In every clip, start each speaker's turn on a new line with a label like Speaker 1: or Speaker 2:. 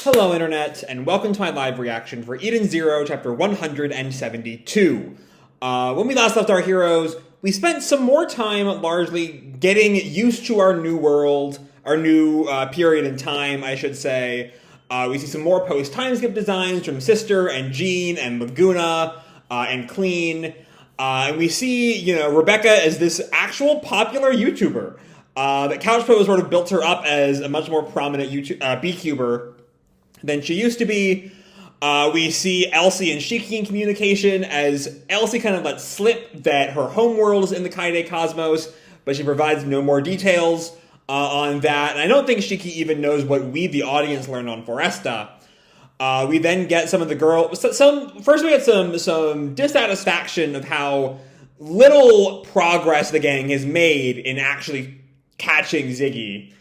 Speaker 1: Hello Internet, and welcome to my live reaction for Eden Zero, chapter 172. When we last left our heroes, we spent some more time largely getting used to our new world, our new period in time, I should say. We see some more post-time skip designs from Sister and Jean and Laguna and Clean. And we see, Rebecca as this actual popular YouTuber. That CouchPo sort of built her up as a much more prominent BCuber than she used to be. We see Elsie and Shiki in communication as Elsie kind of lets slip that her homeworld is in the Kaide cosmos, but she provides no more details on that. And I don't think Shiki even knows what we, the audience, learned on Foresta. We then get some of the first we get some dissatisfaction of how little progress the gang has made in actually catching Ziggy.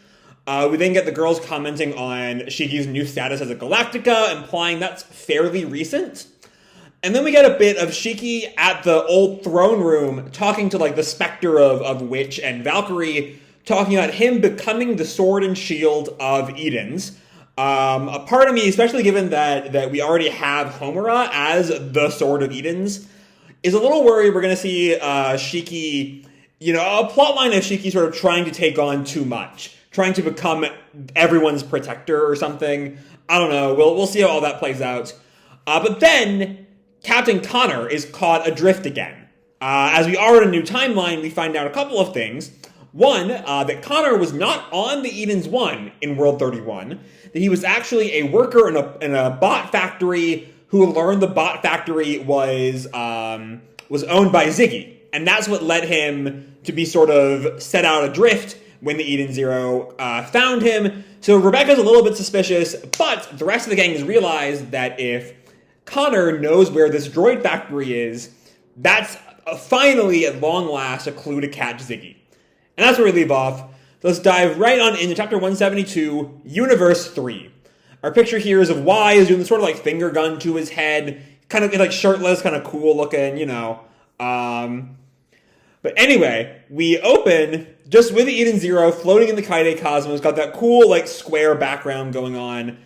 Speaker 1: We then get the girls commenting on Shiki's new status as a Galactica, implying that's fairly recent. And then we get a bit of Shiki at the old throne room talking to the specter of Witch and Valkyrie, talking about him becoming the sword and shield of Edens. A part of me, especially given that we already have Homura as the sword of Edens, is a little worried we're going to see Shiki, a plotline of Shiki sort of trying to take on too much. Trying to become everyone's protector or something. I don't know. We'll see how all that plays out. But then, Captain Connor is caught adrift again. As we are in a new timeline, we find out a couple of things. One, that Connor was not on the Edens 1 in World 31. That he was actually a worker in a bot factory who learned the bot factory was owned by Ziggy. And that's what led him to be sort of set out adrift when the Eden Zero found him. So Rebecca's a little bit suspicious, but the rest of the gang has realized that if Connor knows where this droid factory is, that's finally, at long last, a clue to catch Ziggy. And that's where we leave off. Let's dive right on into Chapter 172, Universe 3. Our picture here is of Y is doing this sort of finger gun to his head, kind of shirtless, kind of cool looking, But anyway, we open just with the Eden Zero floating in the Kaide cosmos, got that cool, square background going on,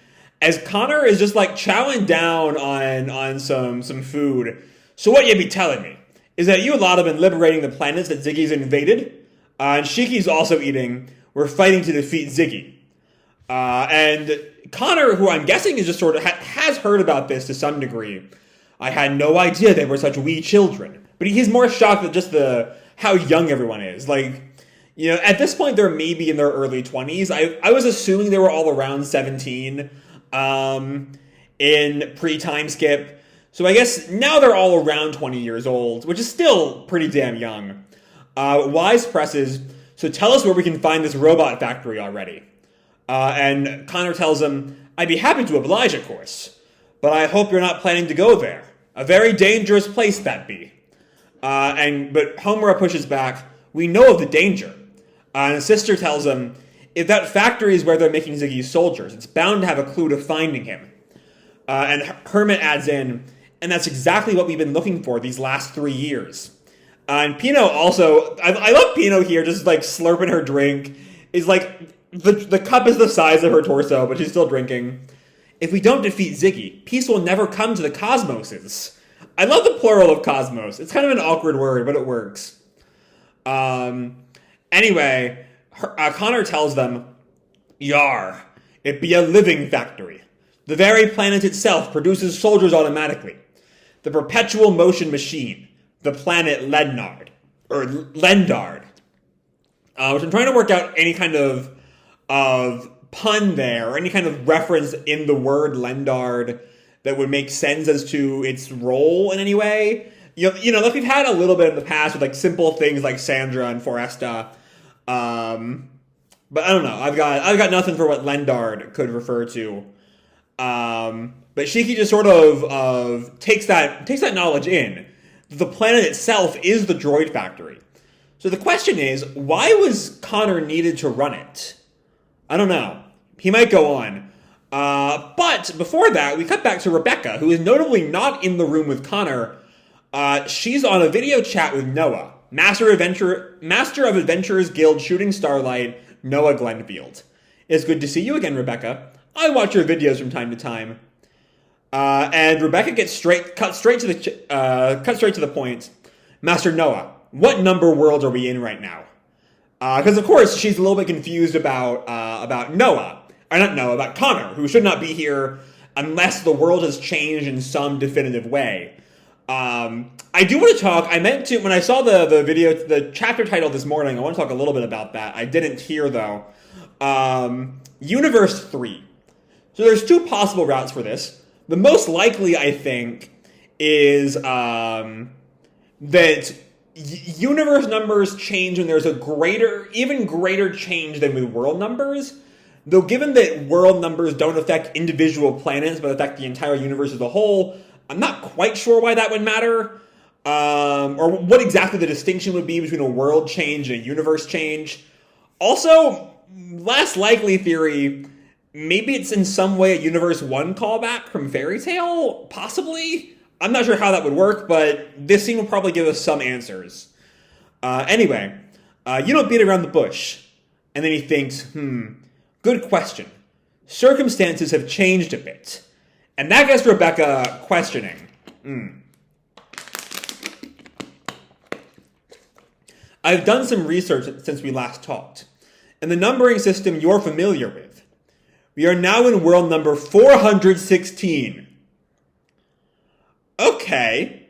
Speaker 1: as Connor is just, chowing down on some food. So what you be telling me is that you lot have been liberating the planets that Ziggy's invaded, and Shiki's also eating. We're fighting to defeat Ziggy. And Connor, who I'm guessing is just sort of, has heard about this to some degree. I had no idea they were such wee children. But he's more shocked at just how young everyone is. At this point, they're maybe in their early 20s. I was assuming they were all around 17 in pre-time skip. So I guess now they're all around 20 years old, which is still pretty damn young. Wise presses, so tell us where we can find this robot factory already. And Connor tells him, I'd be happy to oblige, of course, but I hope you're not planning to go there. A very dangerous place that be. But Homura pushes back, we know of the danger. And his sister tells him, if that factory is where they're making Ziggy's soldiers, it's bound to have a clue to finding him. And Hermit adds in, and that's exactly what we've been looking for these last 3 years. And Pino also, I love Pino here, just slurping her drink. Is the cup is the size of her torso, but she's still drinking. If we don't defeat Ziggy, peace will never come to the cosmoses. I love the plural of cosmos. It's kind of an awkward word, but it works. Anyway, Connor tells them, Yar, it be a living factory. The very planet itself produces soldiers automatically. The perpetual motion machine, the planet Lendard, which I'm trying to work out any kind of pun there, or any kind of reference in the word Lendard that would make sense as to its role in any way. We've had a little bit in the past with simple things like Sandra and Foresta. But I don't know. I've got nothing for what Lendard could refer to. But Shiki just sort of takes that knowledge in. The planet itself is the droid factory. So the question is, why was Connor needed to run it? I don't know. He might go on. But before that, we cut back to Rebecca, who is notably not in the room with Connor. She's on a video chat with Noah, Master of Adventurers Guild Shooting Starlight, Noah Glenfield. It's good to see you again, Rebecca. I watch your videos from time to time. And Rebecca gets cut straight to the point. Master Noah, what number world are we in right now? Because of course she's a little bit confused about about Connor, who should not be here unless the world has changed in some definitive way. I do want to talk. I meant to when I saw the video, the chapter title this morning. I want to talk a little bit about that. I didn't hear though. Universe 3. So there's two possible routes for this. The most likely, I think, is that universe numbers change when there's a even greater change than with world numbers. Though given that world numbers don't affect individual planets, but affect the entire universe as a whole, I'm not quite sure why that would matter. Or what exactly the distinction would be between a world change and a universe change. Also, less likely theory, maybe it's in some way a Universe 1 callback from Fairy Tail? Possibly? I'm not sure how that would work, but this scene will probably give us some answers. Anyway, you don't beat around the bush. And then he thinks, good question. Circumstances have changed a bit. And that gets Rebecca questioning. I've done some research since we last talked. And the numbering system you're familiar with. We are now in world number 416. Okay.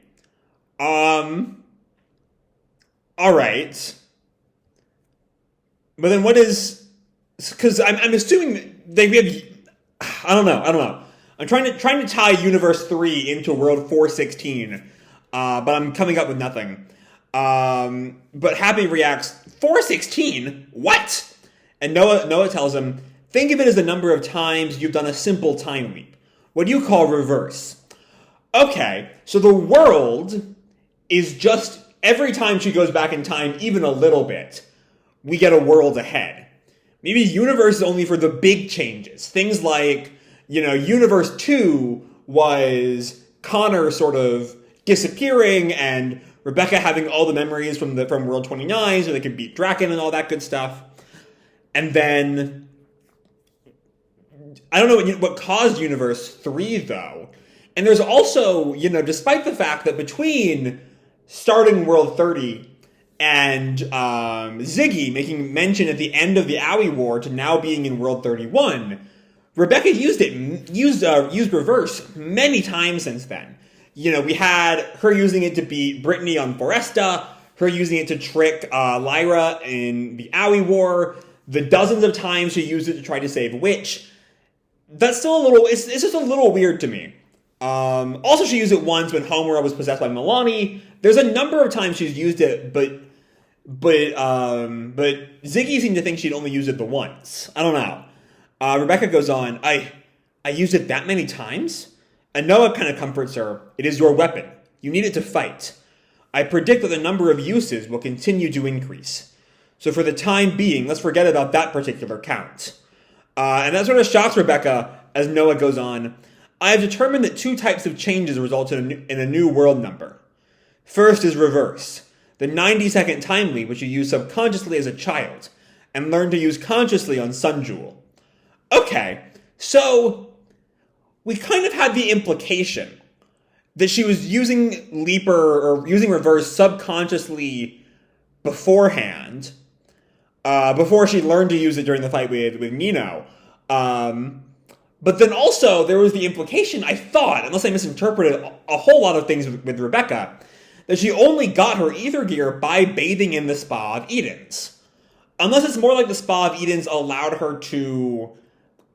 Speaker 1: Alright. But then what is... Because I'm assuming we have... I don't know. I'm trying to tie Universe 3 into World 416, but I'm coming up with nothing. But Happy reacts, 416? What? And Noah tells him, think of it as the number of times you've done a simple time leap. What do you call reverse? Okay, so the world is just, every time she goes back in time, even a little bit, we get a world ahead. Maybe universe is only for the big changes. Things like, Universe 2 was Connor sort of disappearing and Rebecca having all the memories from World 29 so they could beat Draken and all that good stuff. And then, I don't know what caused Universe 3, though. And there's also, despite the fact that between starting World 30 and Ziggy making mention at the end of the Owie War to now being in World 31, Rebecca used reverse many times since then. We had her using it to beat Brittany on Foresta, her using it to trick Lyra in the Owie War, the dozens of times she used it to try to save Witch. That's still it's just a little weird to me. Also, she used it once when Homura was possessed by Milani. There's a number of times she's used it, but Ziggy seemed to think she'd only used it the once. I don't know. Rebecca goes on, I used it that many times? And Noah kind of comforts her, it is your weapon. You need it to fight. I predict that the number of uses will continue to increase. So for the time being, let's forget about that particular count. And that sort of shocks Rebecca as Noah goes on. I have determined that two types of changes result in a new world number. First is reverse, the 90-second time leap which you use subconsciously as a child, and learn to use consciously on Sun Jewel. Okay, so we kind of had the implication that she was using Leaper or using reverse subconsciously beforehand, before she learned to use it during the fight with Nino. But then also there was the implication, I thought, unless I misinterpreted a whole lot of things with Rebecca, that she only got her ether gear by bathing in the Spa of Edens. Unless it's more like the Spa of Edens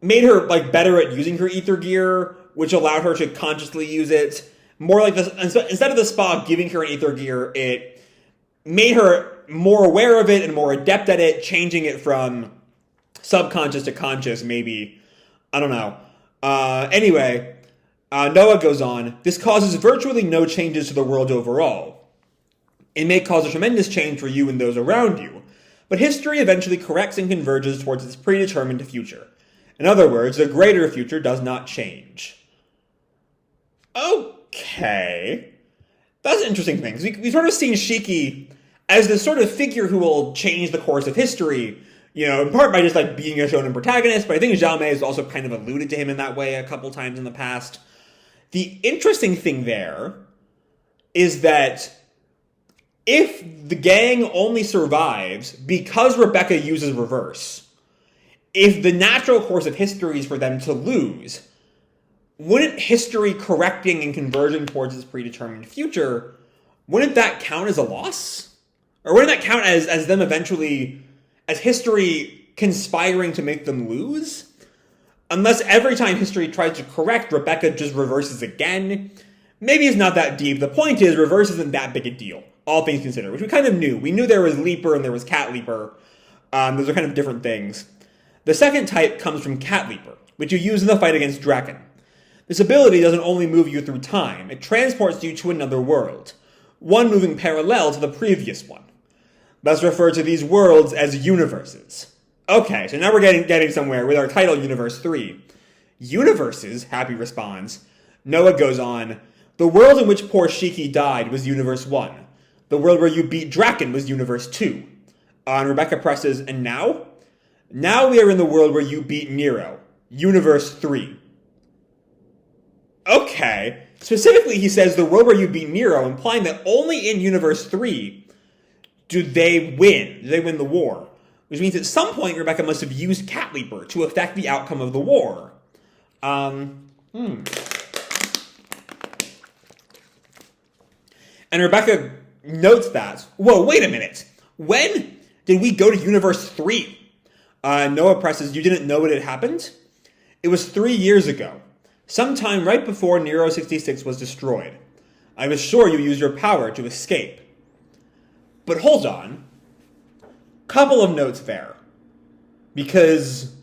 Speaker 1: made her better at using her ether gear, which allowed her to consciously use it. More like this, instead of the Spa giving her an ether gear, it made her more aware of it and more adept at it, changing it from subconscious to conscious, maybe. I don't know. Anyway, Noah goes on, this causes virtually no changes to the world overall. It may cause a tremendous change for you and those around you, but history eventually corrects and converges towards its predetermined future. In other words, the greater future does not change. Okay. That's an interesting thing. We've sort of seen Shiki as this sort of figure who will change the course of history, in part by just like being a shonen protagonist, but I think Jame has also kind of alluded to him in that way a couple times in the past. The interesting thing there is that if the gang only survives because Rebecca uses reverse, if the natural course of history is for them to lose, wouldn't history correcting and converging towards its predetermined future, wouldn't that count as a loss? Or wouldn't that count as them eventually, as history conspiring to make them lose? Unless every time history tries to correct, Rebecca just reverses again. Maybe it's not that deep. The point is, reverse isn't that big a deal, all things considered, which we kind of knew. We knew there was Leaper and there was Cat Leaper. Those are kind of different things. The second type comes from Cat Leaper, which you use in the fight against Draken. This ability doesn't only move you through time, it transports you to another world, one moving parallel to the previous one. Let's refer to these worlds as universes. Okay, so now we're getting somewhere with our title, Universe 3. Universes, Happy responds. Noah goes on, the world in which poor Shiki died was Universe 1. The world where you beat Draken was Universe 2. And Rebecca presses, and now? Now we are in the world where you beat Nero, Universe 3. Okay. Specifically, he says the world where you beat Nero, implying that only in Universe 3 do they win. Do they win the war? Which means at some point, Rebecca must have used Cat Leaper to affect the outcome of the war. And Rebecca notes that. Whoa, wait a minute. When did we go to Universe 3? Noah presses, you didn't know it had happened? It was 3 years ago. Sometime right before Nero 66 was destroyed. I was sure you used your power to escape. But hold on. Couple of notes there. Because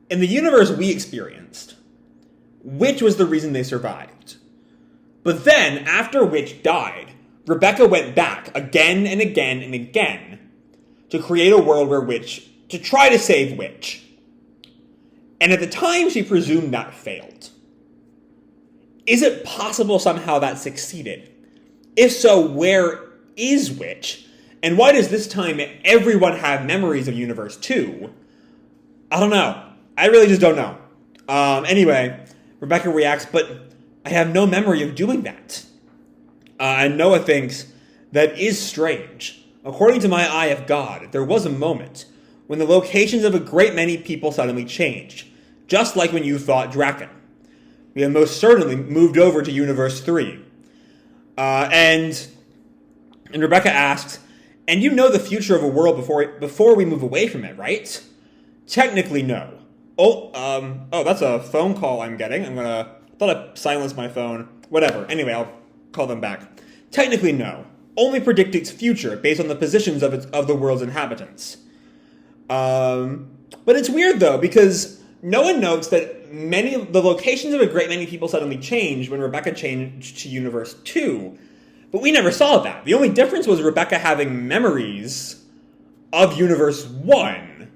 Speaker 1: in the universe we experienced, Witch was the reason they survived. But then, after Witch died, Rebecca went back again and again and again to create a world where to try to save Witch. And at the time, she presumed that failed. Is it possible somehow that succeeded? If so, where is Witch? And why does this time everyone have memories of Universe 2? I don't know. I really just don't know. Anyway, Rebecca reacts, but I have no memory of doing that. And Noah thinks, that is strange. According to my eye of God, there was a moment when the locations of a great many people suddenly changed, just like when you fought Draken. We have most certainly moved over to Universe 3. And Rebecca asks, and you know the future of a world before we move away from it, right? Technically, no. That's a phone call I'm getting. I thought I silenced my phone. Whatever. Anyway, I'll call them back. Technically, no. Only predict its future based on the positions of the world's inhabitants. But it's weird, though, because Noah notes that the locations of a great many people suddenly changed when Rebecca changed to Universe 2. But we never saw that. The only difference was Rebecca having memories of Universe 1.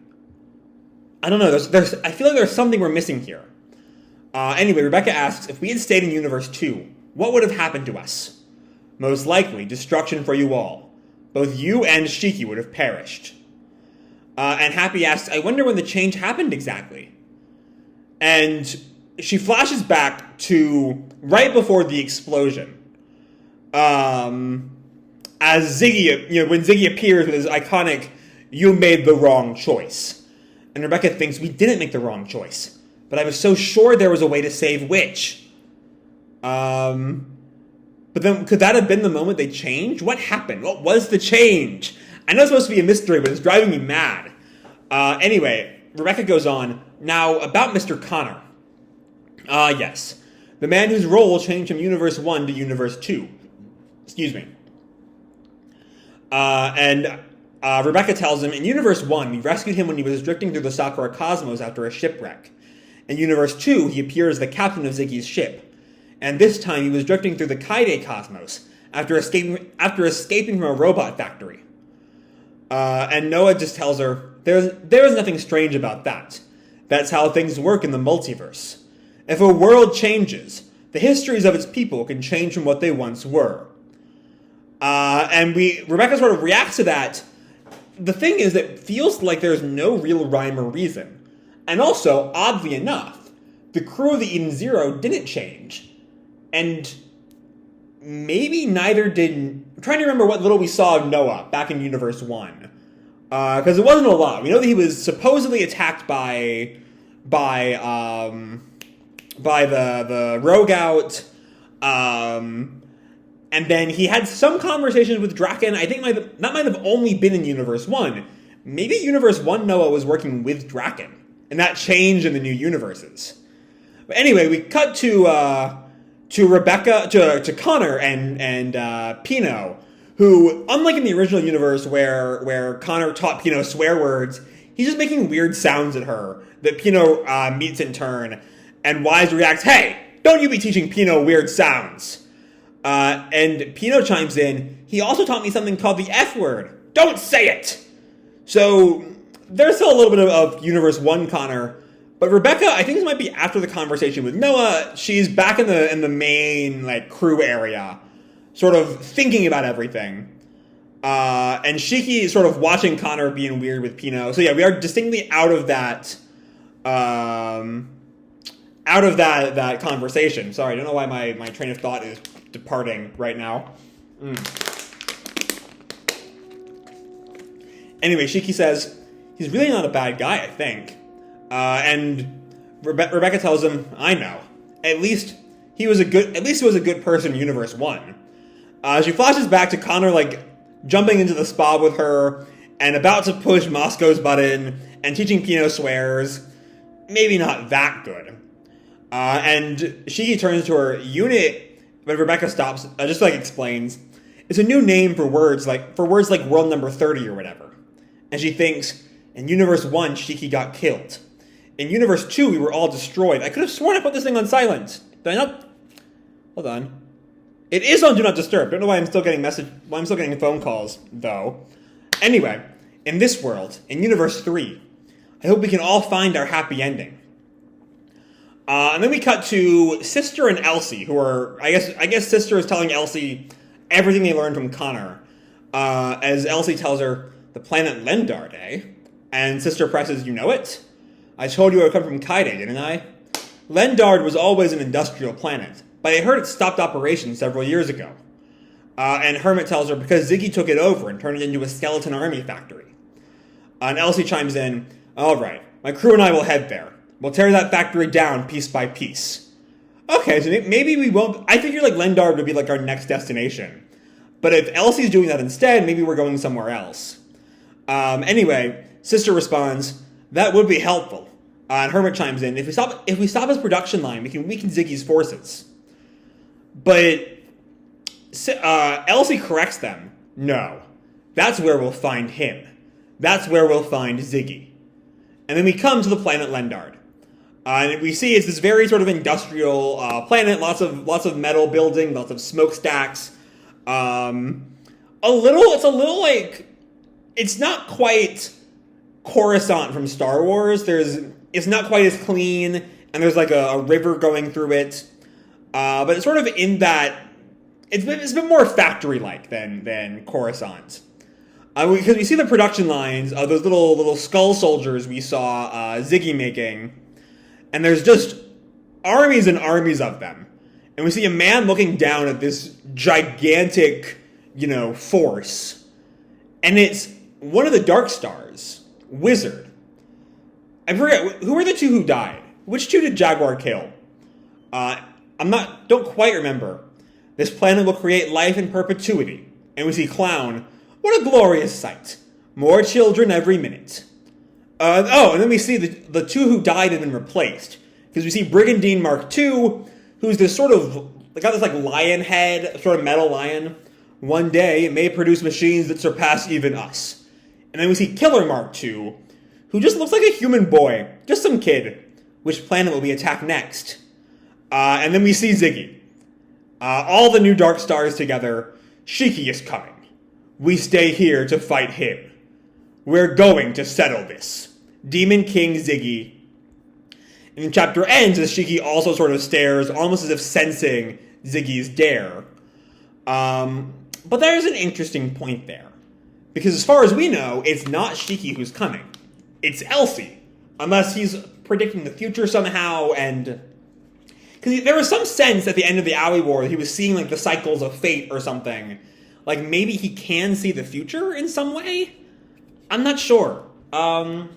Speaker 1: I don't know. I feel like there's something we're missing here. Anyway, Rebecca asks, if we had stayed in Universe 2, what would have happened to us? Most likely, destruction for you all. Both you and Shiki would have perished. And Happy asks, I wonder when the change happened exactly. And she flashes back to right before the explosion. As Ziggy, when Ziggy appears with his iconic, you made the wrong choice. And Rebecca thinks, we didn't make the wrong choice. But I was so sure there was a way to save Witch. But then, could that have been the moment they changed? What happened? What was the change? I know it's supposed to be a mystery, but it's driving me mad. Anyway, Rebecca goes on, now, about Mr. Connor. Yes. The man whose role changed from Universe 1 to Universe 2. Excuse me. Rebecca tells him, in Universe 1, we rescued him when he was drifting through the Sakura cosmos after a shipwreck. In Universe 2, he appears as the captain of Ziggy's ship. And this time, he was drifting through the Kaide cosmos after escaping from a robot factory. And Noah just tells her, there is nothing strange about that. That's how things work in the multiverse. If a world changes, the histories of its people can change from what they once were. And Rebecca sort of reacts to that the thing is, it feels like there's no real rhyme or reason. And also, oddly enough, the crew of the Eden Zero didn't change. And maybe neither did... I'm trying to remember what little we saw of Noah back in Universe 1. Because it wasn't a lot. We know that he was supposedly attacked by the Rogue Out, and then he had some conversations with Draken. I think that might have only been in Universe 1. Maybe Universe 1 Noah was working with Draken, and that changed in the new universes. But anyway, we cut to Rebecca, to Connor and Pino, who, unlike in the original universe where Connor taught Pino swear words, he's just making weird sounds at her that Pino meets in turn. And Wise reacts, "Hey, don't you be teaching Pino weird sounds." And Pino chimes in, "He also taught me something called the F word. Don't say it!" So there's still a little bit of Universe 1 Connor. But Rebecca, I think this might be after the conversation with Noah. She's back in the main crew area, sort of thinking about everything. And Shiki is sort of watching Connor being weird with Pino. So yeah, we are distinctly out of that conversation. Sorry, I don't know why my train of thought is departing right now. Anyway, Shiki says, "He's really not a bad guy, I think." And Rebecca tells him, "I know. At least he was a good person in Universe 1. She flashes back to Connor, jumping into the spa with her, and about to push Moscow's button, and teaching Pino swears. Maybe not that good. And Shiki turns to her unit, but Rebecca stops, just explains, "It's a new name for words like world number 30 or whatever." And she thinks, "In Universe 1, Shiki got killed. In Universe 2, we were all destroyed. I could have sworn I put this thing on silent. Did I not? Hold on. It is on Do Not Disturb. Don't know why I'm still getting phone calls, though. Anyway, in this world, in Universe 3, I hope we can all find our happy ending." And then we cut to Sister and Elsie, who are, I guess Sister is telling Elsie everything they learned from Connor. As Elsie tells her, "The planet Lendard, eh?" And Sister presses, "You know it? I told you it would come from Kaide, didn't I? Lendard was always an industrial planet, but I heard it stopped operations several years ago." And Hermit tells her because Ziggy took it over and turned it into a skeleton army factory. And Elsie chimes in, "All right, my crew and I will head there. We'll tear that factory down piece by piece." Okay, so maybe we won't... I figured Lendard would be our next destination. But if Elsie's doing that instead, maybe we're going somewhere else. Anyway, Sister responds, "That would be helpful." And Hermit chimes in, if we stop his production line, we can weaken Ziggy's forces." But Elsie corrects them. "No, that's where we'll find him. That's where we'll find Ziggy." And then we come to the planet Lendard. And we see it's this very sort of industrial planet, lots of metal building, lots of smokestacks. It's not quite Coruscant from Star Wars. It's not quite as clean, and there's a river going through it. But it's sort of in that it's a bit more factory-like than Coruscant. Because we see the production lines of those little skull soldiers we saw Ziggy making, and there's just armies and armies of them. And we see a man looking down at this gigantic, force. And it's one of the Dark Stars, Wizard. I forget, who were the two who died? Which two did Jaguar kill? Don't quite remember. "This planet will create life in perpetuity." And we see Clown. "What a glorious sight. More children every minute." And then we see the two who died have been replaced. Because we see Brigandine Mark II, who's this sort of, got this lion head, sort of metal lion. "One day it may produce machines that surpass even us." And then we see Killer Mark II, who just looks like a human boy, just some kid. "Which planet will be attacked next?" And then we see Ziggy. All the new Dark Stars together. "Shiki is coming. We stay here to fight him. We're going to settle this. Demon King Ziggy." And the chapter ends as Shiki also sort of stares, almost as if sensing Ziggy's dare. But there's an interesting point there. Because as far as we know, it's not Shiki who's coming. It's Elsie. Unless he's predicting the future somehow, and... Because there was some sense at the end of the Alley War that he was seeing, like, the cycles of fate or something. Like, maybe he can see the future in some way? I'm not sure. I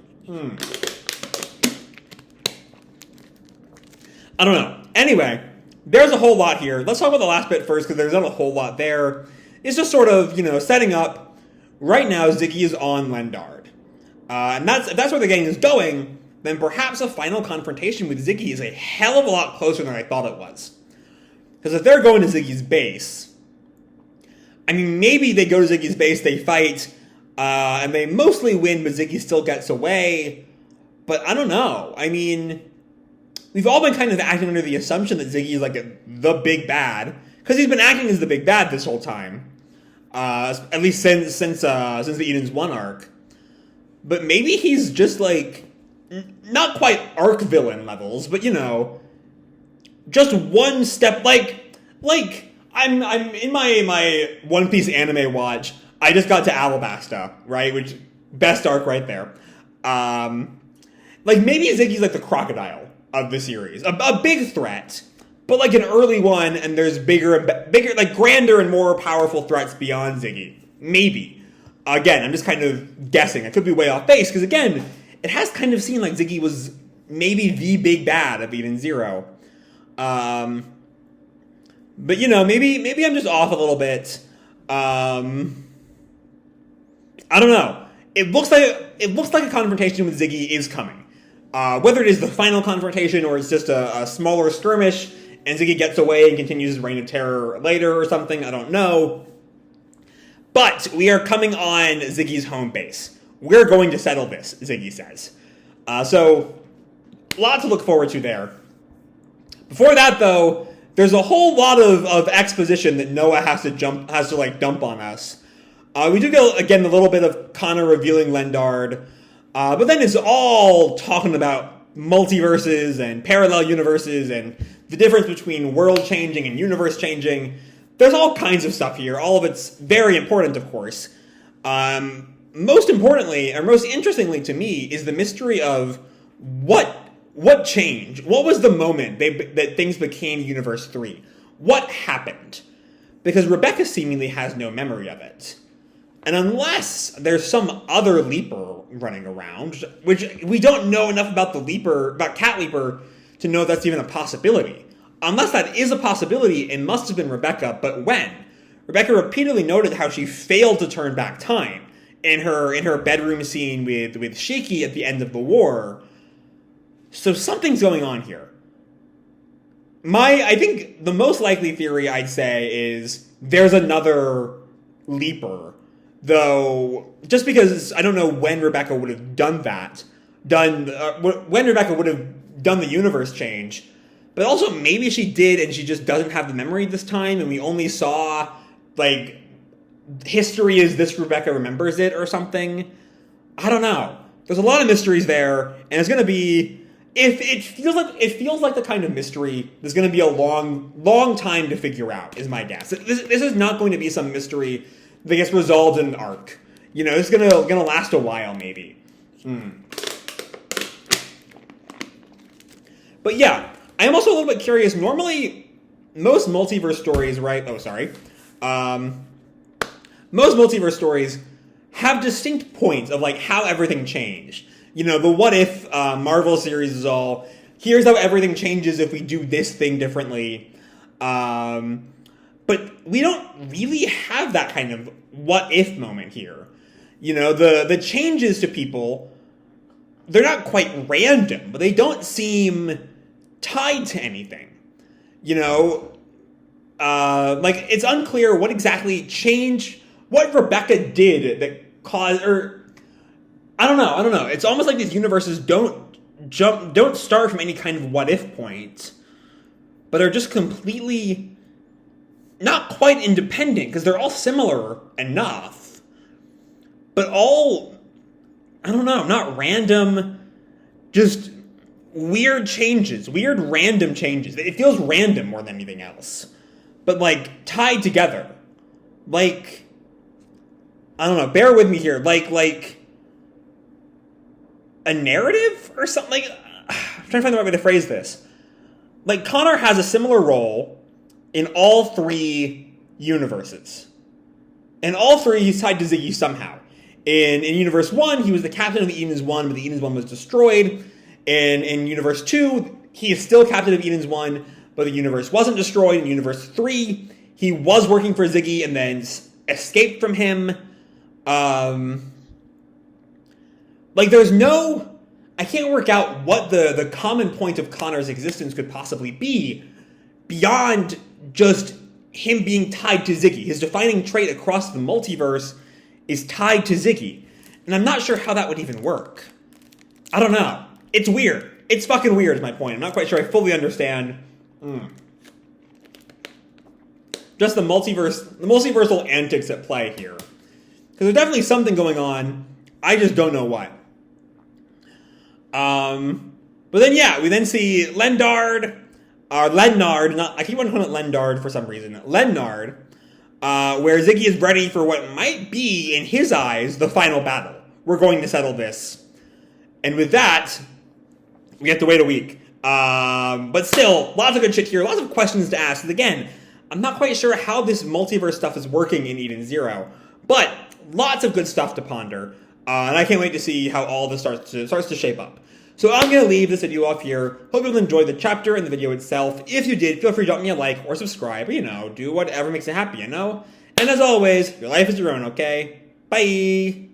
Speaker 1: don't know. Anyway, there's a whole lot here. Let's talk about the last bit first, because there's not a whole lot there. It's just sort of, setting up. Right now, Ziggy is on Lendard. And if that's where the gang is going, then perhaps a final confrontation with Ziggy is a hell of a lot closer than I thought it was. Because if they're going to Ziggy's base, I mean, maybe they go to Ziggy's base, they fight, and they mostly win, but Ziggy still gets away. But I don't know. I mean, we've all been kind of acting under the assumption that Ziggy is like the big bad, because he's been acting as the big bad this whole time. At least since the Eden's 1 arc. But maybe he's just like, not quite arc villain levels, but just one step, like I'm in my One Piece anime watch, I just got to Alabasta, right, which, best arc right there. Like, maybe Ziggy's like the crocodile of the series, a big threat, but like an early one, and there's bigger, like grander and more powerful threats beyond Ziggy. Maybe. Again, I'm just kind of guessing. I could be way off base, because again, it has kind of seemed like Ziggy was maybe the big bad of Eden Zero. But maybe I'm just off a little bit. I don't know. It looks like a confrontation with Ziggy is coming. Whether it is the final confrontation or it's just a smaller skirmish, and Ziggy gets away and continues his reign of terror later or something, I don't know. But we are coming on Ziggy's home base. We're going to settle this, Ziggy says. So, a lot to look forward to there. Before that, though, there's a whole lot of exposition that Noah has to dump on us. We do get, again, a little bit of Connor revealing Lendard, but then it's all talking about multiverses and parallel universes and the difference between world changing and universe changing. There's all kinds of stuff here. All of it's very important, of course. Most importantly, or most interestingly to me, is the mystery of what changed? What was the moment that things became Universe 3? What happened? Because Rebecca seemingly has no memory of it. And unless there's some other Leaper running around, which we don't know enough about Cat Leaper, to know that's even a possibility. Unless that is a possibility, it must have been Rebecca, but when? Rebecca repeatedly noted how she failed to turn back time in her bedroom scene with Shiki at the end of the war. So something's going on here. I think the most likely theory I'd say is there's another Leaper, though just because I don't know when Rebecca would have done that, when Rebecca would have done the universe change, but also maybe she did and she just doesn't have the memory this time, and we only saw like history as this Rebecca remembers it or something. I don't know. There's a lot of mysteries there, and it's going to be. If it feels like the kind of mystery there's going to be a long time to figure out, is my guess. This is not going to be some mystery that gets resolved in an arc. It's gonna last a while, maybe. But yeah, I am also a little bit curious. Normally, most multiverse stories, right? Oh, sorry. Most multiverse stories have distinct points of like how everything changed. The What If Marvel series is all, here's how everything changes if we do this thing differently. But we don't really have that kind of what if moment here. The changes to people, they're not quite random, but they don't seem tied to anything. Like it's unclear what exactly changed, what Rebecca did that caused, or I don't know. It's almost like these universes don't start from any kind of what if point, but are just completely not quite independent, because they're all similar enough, but all, I don't know, not random, just weird changes, weird random changes. It feels random more than anything else, but like tied together. Like, I don't know, bear with me here, like a narrative or something. Like, I'm trying to find the right way to phrase this. Like, Connor has a similar role in all three universes. In all three, he's tied to Ziggy somehow. In Universe 1, he was the captain of the Eden's 1, but the Eden's 1 was destroyed. In Universe 2, he is still captain of Eden's 1, but the universe wasn't destroyed. In Universe 3, he was working for Ziggy and then escaped from him. Like, there's no... I can't work out what the common point of Connor's existence could possibly be beyond just him being tied to Ziggy. His defining trait across the multiverse is tied to Ziggy. And I'm not sure how that would even work. I don't know. It's weird. It's fucking weird is my point. I'm not quite sure I fully understand. Just the multiversal antics at play here. Because there's definitely something going on. I just don't know what. But then, yeah, we then see Lendard, I keep on calling it Lendard for some reason, Lendard, where Ziggy is ready for what might be, in his eyes, the final battle. We're going to settle this. And with that, we have to wait a week. But still, lots of good shit here, lots of questions to ask. And again, I'm not quite sure how this multiverse stuff is working in Eden Zero, but lots of good stuff to ponder. And I can't wait to see how all this starts to shape up. So I'm going to leave this video off here. Hope you'll enjoy the chapter and the video itself. If you did, feel free to drop me a like or subscribe. Do whatever makes you happy, And as always, your life is your own, okay? Bye!